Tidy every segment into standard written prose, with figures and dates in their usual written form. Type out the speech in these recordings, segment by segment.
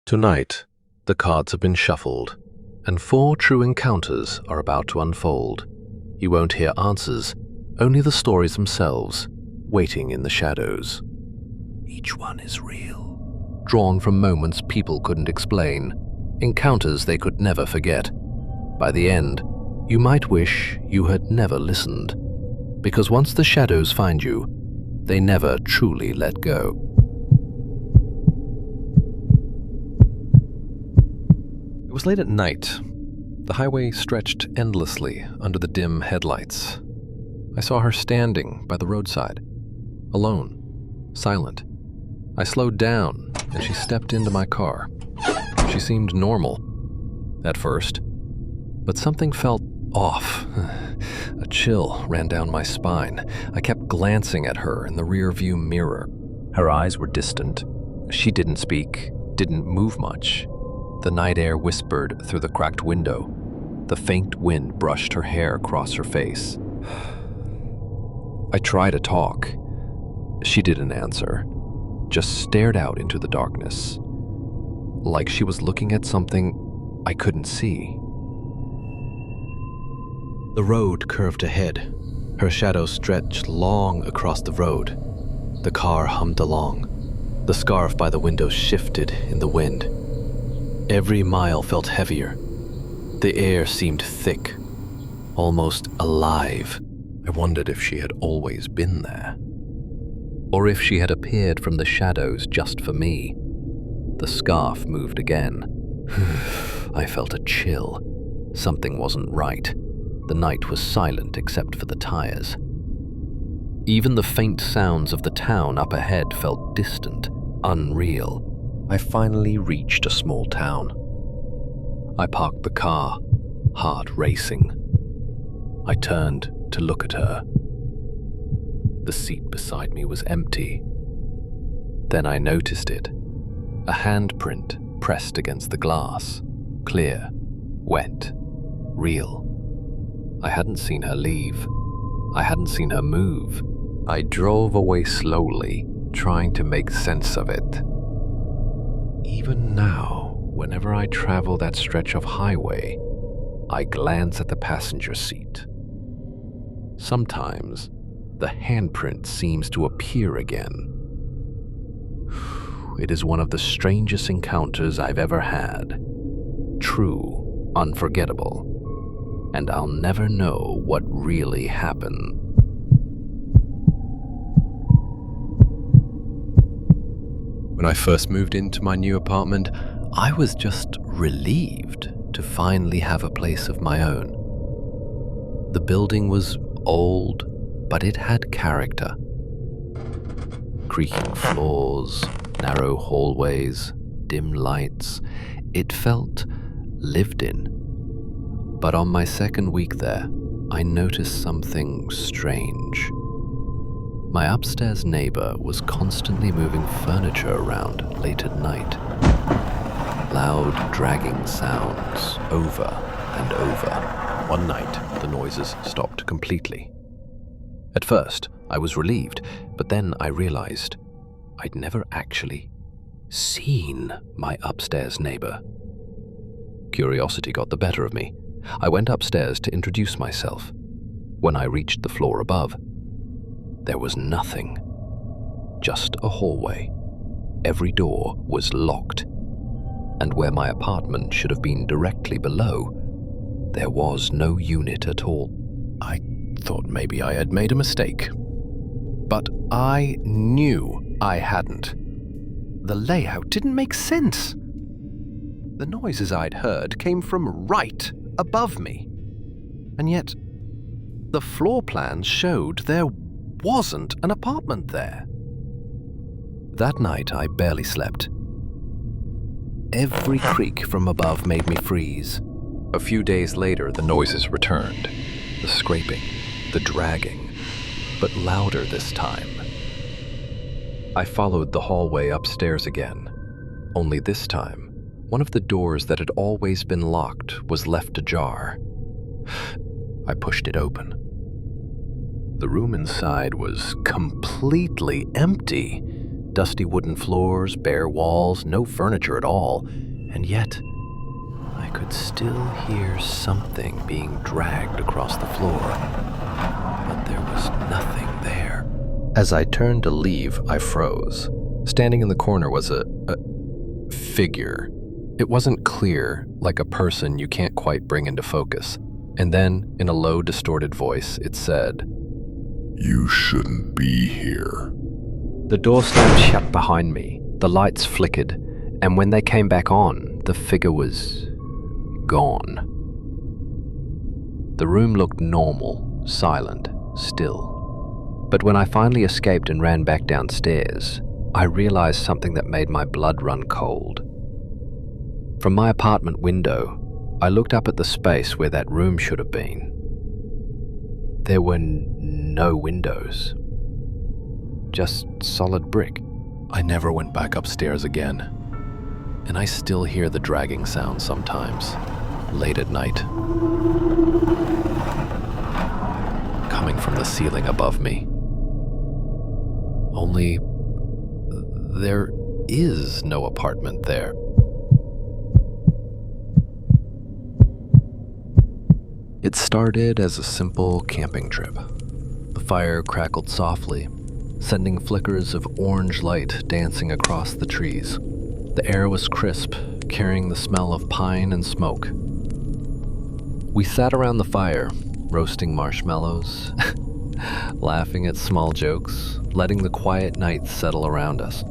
Tonight, the cards have been shuffled, and 4 true encounters are about to unfold. You won't hear answers, only the stories themselves, waiting in the shadows. Each one is real, drawn from moments people couldn't explain, encounters they could never forget. By the end, you might wish you had never listened, because once the shadows find you, they never truly let go. It was late at night. The highway stretched endlessly under the dim headlights. I saw her standing by the roadside, alone, silent. I slowed down, and she stepped into my car. She seemed normal at first, but something felt off. A chill ran down my spine. I kept glancing at her in the rearview mirror. Her eyes were distant. She didn't speak, didn't move much. The night air whispered through the cracked window. The faint wind brushed her hair across her face. I tried to talk. She didn't answer, just stared out into the darkness, like she was looking at something I couldn't see. The road curved ahead. Her shadow stretched long across the road. The car hummed along. The scarf by the window shifted in the wind. Every mile felt heavier. The air seemed thick, almost alive. I wondered if she had always been there, or if she had appeared from the shadows just for me. The scarf moved again. I felt a chill. Something wasn't right. The night was silent except for the tires. Even the faint sounds of the town up ahead felt distant, unreal. I finally reached a small town. I parked the car, heart racing. I turned to look at her. The seat beside me was empty. Then I noticed it. A handprint pressed against the glass. Clear, wet, real. I hadn't seen her leave. I hadn't seen her move. I drove away slowly, trying to make sense of it. Even now, whenever I travel that stretch of highway, I glance at the passenger seat. Sometimes, the handprint seems to appear again. It is one of the strangest encounters I've ever had. True, unforgettable, and I'll never know what really happened. When I first moved into my new apartment, I was just relieved to finally have a place of my own. The building was old, but it had character. Creaking floors, narrow hallways, dim lights. It felt lived in. But on my second week there, I noticed something strange. My upstairs neighbor was constantly moving furniture around late at night. Loud, dragging sounds, over and over. One night, the noises stopped completely. At first, I was relieved, but then I realized I'd never actually seen my upstairs neighbor. Curiosity got the better of me. I went upstairs to introduce myself. When I reached the floor above, there was nothing. Just a hallway. Every door was locked. And where my apartment should have been directly below, there was no unit at all. I thought maybe I had made a mistake. But I knew I hadn't. The layout didn't make sense. The noises I'd heard came from right above me. And yet, the floor plan showed there wasn't an apartment there. That night, I barely slept. Every creak from above made me freeze. A few days later, the noises returned. The scraping, the dragging, but louder this time. I followed the hallway upstairs again. Only this time, one of the doors that had always been locked was left ajar. I pushed it open. The room inside was completely empty. dusty wooden floors, bare walls, no furniture at all, and yet I could still hear something being dragged across the floor, but there was nothing there. As I turned to leave, I froze. Standing in the corner was a figure. It wasn't clear, like a person you can't quite bring into focus. And then, in a low, distorted voice, it said, "You shouldn't be here." The door slammed shut behind me, the lights flickered, and when they came back on, the figure was gone. The room looked normal, silent, still. But when I finally escaped and ran back downstairs, I realized something that made my blood run cold. From my apartment window, I looked up at the space where that room should have been. There were no windows, just solid brick. I never went back upstairs again, and I still hear the dragging sound sometimes, late at night, coming from the ceiling above me. Only there is no apartment there. It started as a simple camping trip. The fire crackled softly, sending flickers of orange light dancing across the trees. The air was crisp, carrying the smell of pine and smoke. We sat around the fire, roasting marshmallows, laughing at small jokes, letting the quiet night settle around us.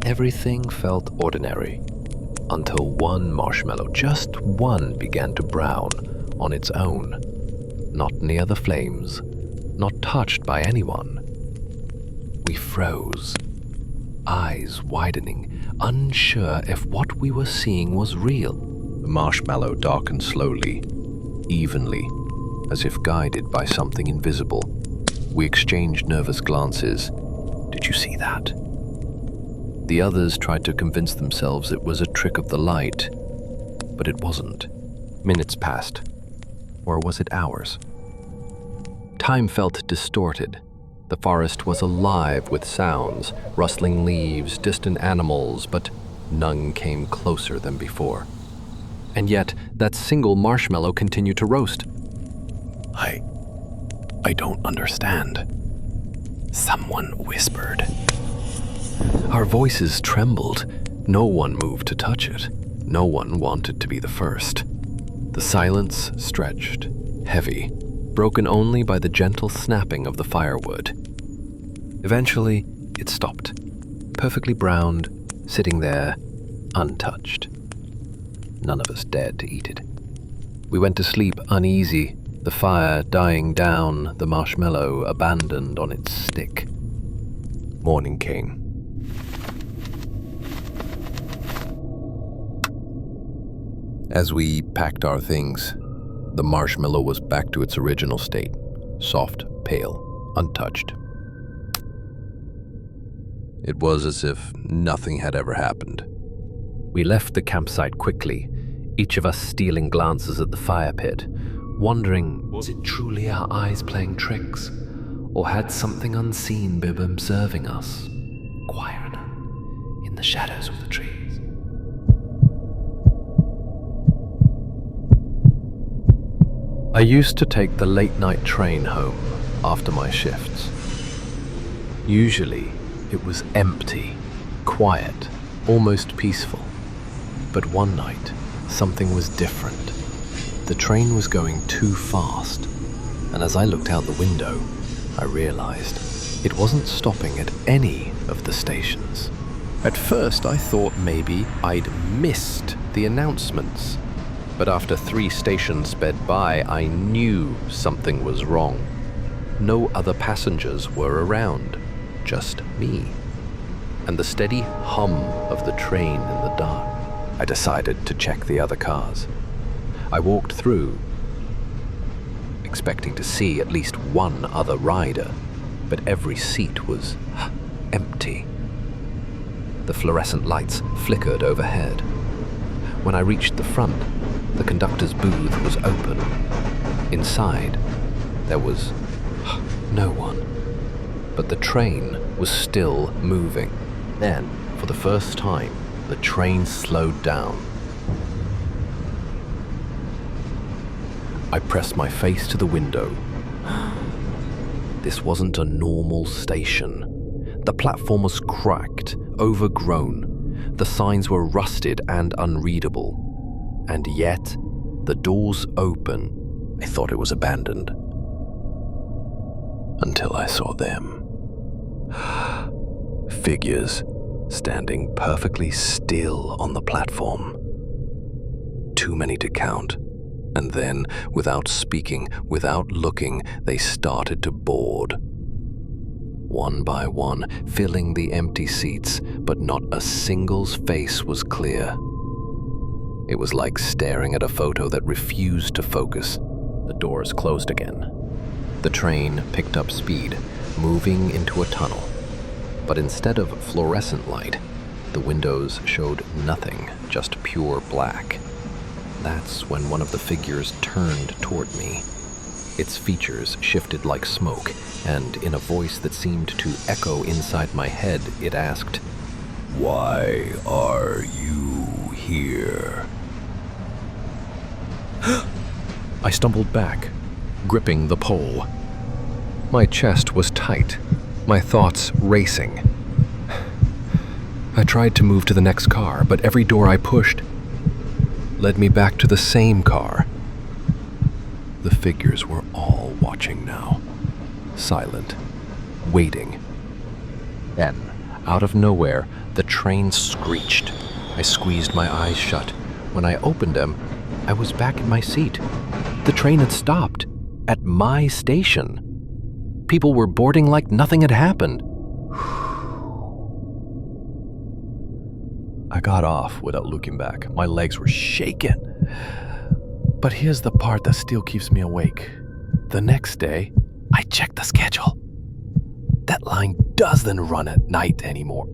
Everything felt ordinary, until one marshmallow, just one, began to brown on its own, not near the flames, not touched by anyone. We froze, eyes widening, unsure if what we were seeing was real. The marshmallow darkened slowly, evenly, as if guided by something invisible. We exchanged nervous glances. "Did you see that?" The others tried to convince themselves it was a trick of the light, but it wasn't. Minutes passed. Or was it hours? Time felt distorted. The forest was alive with sounds, rustling leaves, distant animals, but none came closer than before. And yet, that single marshmallow continued to roast. I don't understand. Someone whispered. Our voices trembled. No one moved to touch it. No one wanted to be the first. The silence stretched, heavy, broken only by the gentle snapping of the firewood. Eventually, it stopped, perfectly browned, sitting there, untouched. None of us dared to eat it. We went to sleep uneasy, the fire dying down, the marshmallow abandoned on its stick. Morning came. As we packed our things, the marshmallow was back to its original state, soft, pale, untouched. It was as if nothing had ever happened. We left the campsite quickly, each of us stealing glances at the fire pit, wondering, was it truly our eyes playing tricks, or had something unseen been observing us, quiet in the shadows of the trees? I used to take the late-night train home after my shifts. Usually, it was empty, quiet, almost peaceful. But one night, something was different. The train was going too fast, and as I looked out the window, I realized it wasn't stopping at any of the stations. At first, I thought maybe I'd missed the announcements. But after 3 stations sped by, I knew something was wrong. No other passengers were around, just me, and the steady hum of the train in the dark. I decided to check the other cars. I walked through, expecting to see at least one other rider, but every seat was empty. The fluorescent lights flickered overhead. When I reached the front, the conductor's booth was open. Inside, there was no one. But the train was still moving. Then, for the first time, the train slowed down. I pressed my face to the window. This wasn't a normal station. The platform was cracked, overgrown. The signs were rusted and unreadable. And yet, the doors open. I thought it was abandoned. Until I saw them. Figures standing perfectly still on the platform. Too many to count. And then, without speaking, without looking, they started to board. One by one, filling the empty seats, but not a single's face was clear. It was like staring at a photo that refused to focus. The doors closed again. The train picked up speed, moving into a tunnel. But instead of fluorescent light, the windows showed nothing, just pure black. That's when one of the figures turned toward me. Its features shifted like smoke, and in a voice that seemed to echo inside my head, it asked, "Why are you here?" I stumbled back, gripping the pole. My chest was tight, my thoughts racing. I tried to move to the next car, but every door I pushed led me back to the same car. The figures were all watching now, silent, waiting. Then, out of nowhere, the train screeched. I squeezed my eyes shut. When I opened them, I was back in my seat. The train had stopped, at my station. People were boarding like nothing had happened. I got off without looking back. My legs were shaking. But here's the part that still keeps me awake. The next day, I checked the schedule. That line doesn't run at night anymore.